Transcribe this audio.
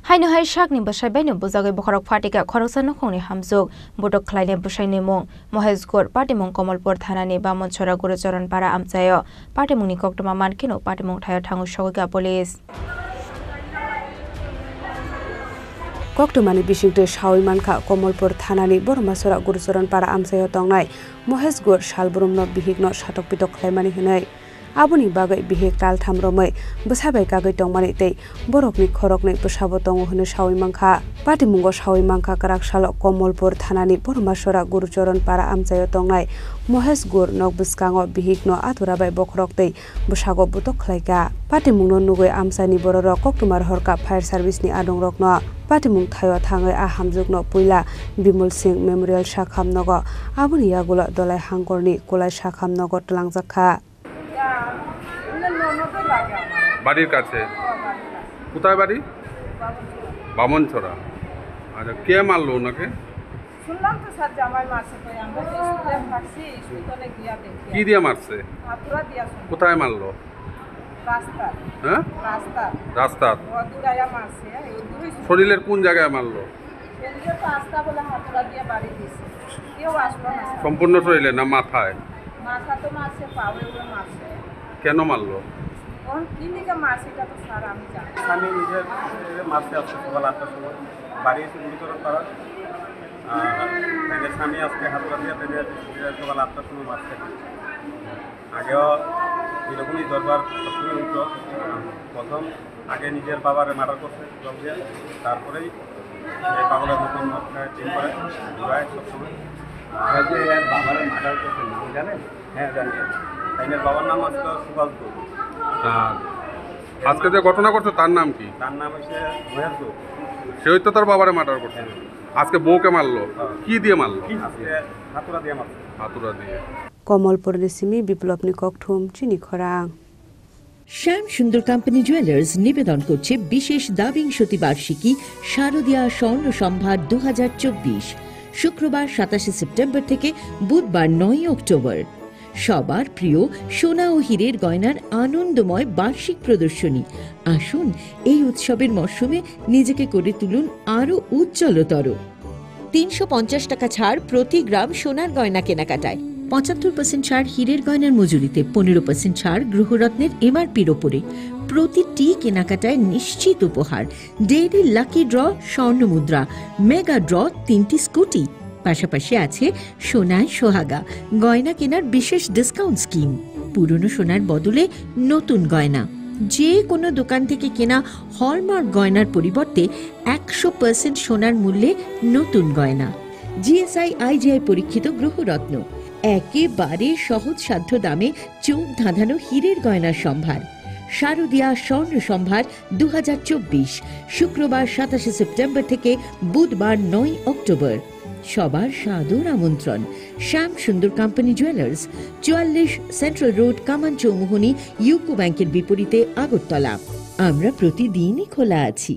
Haino hai shak ni basai bai no bujagai bokhorok phatika khoroksa nokhongni hamjuk botok khlaine busaini mung Mohesgor Patimung Komolpur thana ni Bamonchora Gurucharan para amchayo Patimung ni koktoma mankino Patimung thayo thangu sogoga police Koktomani bisingte Shawi Manka Komolpur Thanani Bormasora Gurucharan para amchayo tongnai Mohesgor Salbrumno bihigno satok pitok khlaimani hinai Abuni bagai bihik tal thamromai bsabai kagai tongmani tei borokni khorokni bsabo tongo hne Shawi Manka Patimungo Shawi Manka Karaksalo Komolpur Thanani Bormasora Gurucharan para amchayo tongnai Mohesgor nok bskango bihikno aturabai bokhorok tei bsago butok khlaika Patimungno nugoi amsani bororok Koktomar Horka Fire Service ni adongrokno Patimung thayo thangai a hamjukno puila Bimol Singh Memorial Shakhamnogo Abuni yagulo dolai hangkorni kulai Shakhamnogo tlangjakha বাড়ির কাছে কোথায় বাড়ি বামনছড়া আচ্ছা কে মারলো ওনাকে শুনলাম তো sir জামাই মারছে কই আমরা স্কুলে থাকছি স্কুলে গিয়া দেখি কি দিয়ে মারছে হাতুড়া দিয়া কোথায় মারলো রাস্তা হ্যাঁ রাস্তা দুরায়া মারছে শরীরের কোন জায়গায় মারলো শরীরে তো আস্তা বলে হাতুড়া দিয়ে বাড়ি দিয়েছে কেউ আসলো না সম্পূর্ণ শরীরে না মাথায় মাথা তো মারছে পাওয়ে মারছে কেন মারলো কোন কি দিকে মারছে এটা তো স্যার আমি জানি আমি নিজের মারতে আসছে সকাল 8টার সময় বাড়ি এসে গুরুতর করা স্বামী আজকে হাতুড়া দিয়ে সকাল 8টার সময় মারছে আগেও এরকমই দরবার সবসময় উঠল প্রথম আগে নিজের বাবারে মার্ডার করছে জল দিয়ে তারপরেই এই পাগলের মতন টিম করে ঘুরায় সবসময় বাবারে মার্ডার করছে নাম জানেন হ্যাঁ জানি তাইনের বাবার নাম আজকে সুভাষ গুরু আজকে যে ঘটনা করছে তার নাম কি তার নাম হচ্ছে মহেশগর সেই তো তার বাবারে মার্ডার করছে আজকে বউকে মারলো কি দিয়ে মারলো আজকে হাতুড়া দিয়ে মারছে হাতুড়া দিয়ে Komolpur Nisimi Biplopni Kokthum Chini Khorang শ্যাম সুন্দর কোম্পানি জুয়েলার্স নিবেদন করছে বিশেষ দাবিংশতি বার্ষিকী শারদীয়া স্বর্ণ সম্ভার 2024 শুক্রবার 27 সেপ্টেম্বর থেকে বুধবার 9 অক্টোবর সবার প্রিয় সোনা ও হীরের গয়নার আনন্দময় বার্ষিক প্রদর্শনী আসুন এই উৎসবের মরশুমে নিজেকে করে তুলুন আরো উজ্জ্বলতর 350 টাকা ছাড় প্রতি গ্রাম সোনার গয়না কেনাকাটায় 75% ছাড় হীরের গয়নার মজুরিতে 15% ছাড় গ্রহরত্নের এমআরপির ওপরে প্রতিটি কেনাকাটায় নিশ্চিত উপহার ডেইলি লাকি ড্র স্বর্ণ মুদ্রা মেগা ড্র 3টি স্কুটি পাশাপাশি আছে সোনায় সোহাগা গয়না কেনার বিশেষ ডিসকাউন্ট স্কিম পুরনো সোনার বদলে নতুন গয়না যে কোনো দোকান থেকে কেনা হলমার্ক গয়নার পরিবর্তে 100% সোনার মূল্যে নতুন গয়না জিএসআই আইজিআই পরীক্ষিত গ্রহরত্ন একেবারে সহজসাধ্য দামে চোখ ধাঁধানো হীরের গয়নার সম্ভার শারদীয়া স্বর্ণ সম্ভার 2024 শুক্রবার 27 সেপ্টেম্বর থেকে বুধবার 9 অক্টোবর সবার সাদর আমন্ত্রণ শ্যাম সুন্দর কোম্পানি জুয়েলার্স 44 সেন্ট্রাল রোড কামান চৌমুহনী ইউকো ব্যাংকের বিপরীতে আগরতলা আমরা প্রতিদিনই খোলা আছি।